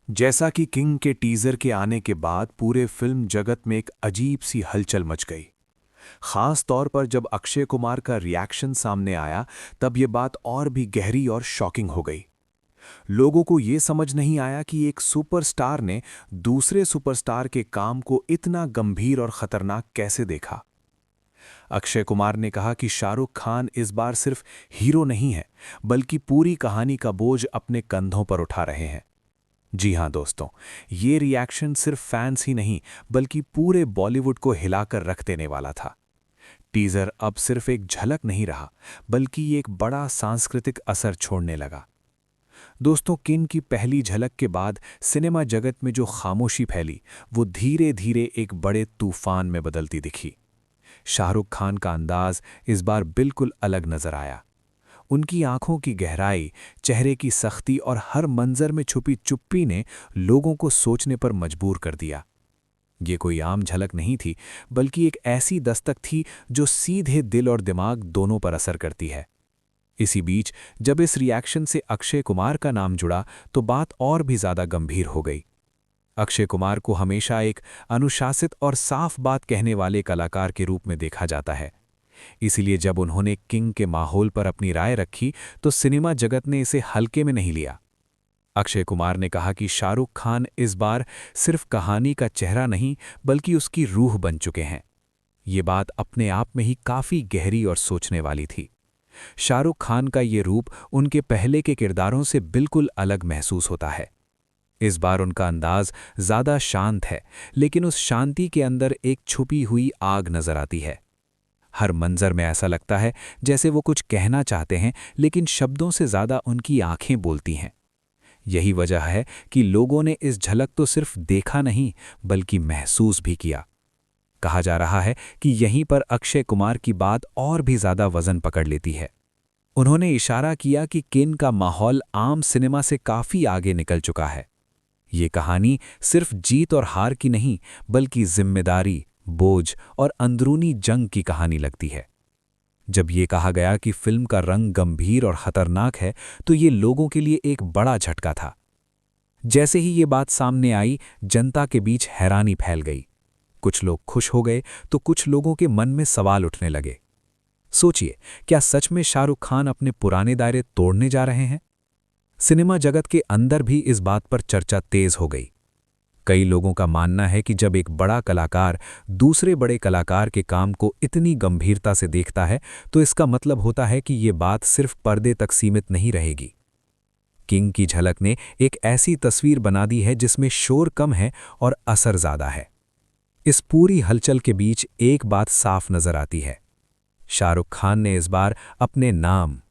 जैसा कि किंग के टीजर के आने के बाद पूरे फिल्म जगत में एक अजीब सी हलचल मच गई। खास तौर पर जब अक्षय कुमार का रिएक्शन सामने आया, तब ये बात और भी गहरी और शॉकिंग हो गई। लोगों को ये समझ नहीं आया कि एक सुपरस्टार ने दूसरे सुपरस्टार के काम को इतना गंभीर और खतरनाक कैसे देखा। अक्षय कुमार ने कहा कि शाहरुख खान इस बार सिर्फ हीरो नहीं है, बल्कि पूरी कहानी का बोझ अपने कंधों पर उठा रहे हैं। जी हां दोस्तों, ये रिएक्शन सिर्फ फैंस ही नहीं, बल्कि पूरे बॉलीवुड को हिलाकर रख देने वाला था। टीजर अब सिर्फ एक झलक नहीं रहा, बल्कि एक बड़ा सांस्कृतिक असर छोड़ने लगा। दोस्तों, किंग की पहली झलक के बाद सिनेमा जगत में जो खामोशी फैली, वो धीरे धीरे एक बड़े तूफान में बदलती दिखी। शाहरुख खान का अंदाज इस बार बिल्कुल अलग नजर आया। उनकी आंखों की गहराई, चेहरे की सख्ती और हर मंजर में छुपी चुप्पी ने लोगों को सोचने पर मजबूर कर दिया। ये कोई आम झलक नहीं थी, बल्कि एक ऐसी दस्तक थी जो सीधे दिल और दिमाग दोनों पर असर करती है। इसी बीच जब इस रिएक्शन से अक्षय कुमार का नाम जुड़ा, तो बात और भी ज्यादा गंभीर हो गई। अक्षय कुमार को हमेशा एक अनुशासित और साफ बात कहने वाले कलाकार के रूप में देखा जाता है। इसीलिए जब उन्होंने किंग के माहौल पर अपनी राय रखी, तो सिनेमा जगत ने इसे हल्के में नहीं लिया। अक्षय कुमार ने कहा कि शाहरुख खान इस बार सिर्फ कहानी का चेहरा नहीं, बल्कि उसकी रूह बन चुके हैं। ये बात अपने आप में ही काफी गहरी और सोचने वाली थी। शाहरुख खान का ये रूप उनके पहले के किरदारों से बिल्कुल अलग महसूस होता है। इस बार उनका अंदाज ज्यादा शांत है, लेकिन उस शांति के अंदर एक छुपी हुई आग नजर आती है। हर मंजर में ऐसा लगता है जैसे वो कुछ कहना चाहते हैं, लेकिन शब्दों से ज्यादा उनकी आंखें बोलती हैं। यही वजह है कि लोगों ने इस झलक तो सिर्फ देखा नहीं, बल्कि महसूस भी किया। कहा जा रहा है कि यहीं पर अक्षय कुमार की बात और भी ज्यादा वजन पकड़ लेती है। उन्होंने इशारा किया कि किंग का माहौल आम सिनेमा से काफी आगे निकल चुका है। ये कहानी सिर्फ जीत और हार की नहीं, बल्कि जिम्मेदारी, बोझ और अंदरूनी जंग की कहानी लगती है। जब ये कहा गया कि फिल्म का रंग गंभीर और खतरनाक है, तो ये लोगों के लिए एक बड़ा झटका था। जैसे ही ये बात सामने आई, जनता के बीच हैरानी फैल गई। कुछ लोग खुश हो गए, तो कुछ लोगों के मन में सवाल उठने लगे। सोचिए, क्या सच में शाहरुख खान अपने पुराने दायरे तोड़ने जा रहे हैं? सिनेमा जगत के अंदर भी इस बात पर चर्चा तेज हो गई। कई लोगों का मानना है कि जब एक बड़ा कलाकार दूसरे बड़े कलाकार के काम को इतनी गंभीरता से देखता है, तो इसका मतलब होता है कि ये बात सिर्फ पर्दे तक सीमित नहीं रहेगी। किंग की झलक ने एक ऐसी तस्वीर बना दी है जिसमें शोर कम है और असर ज्यादा है। इस पूरी हलचल के बीच एक बात साफ नजर आती है। शाहरुख खान ने इस बार अपने नाम,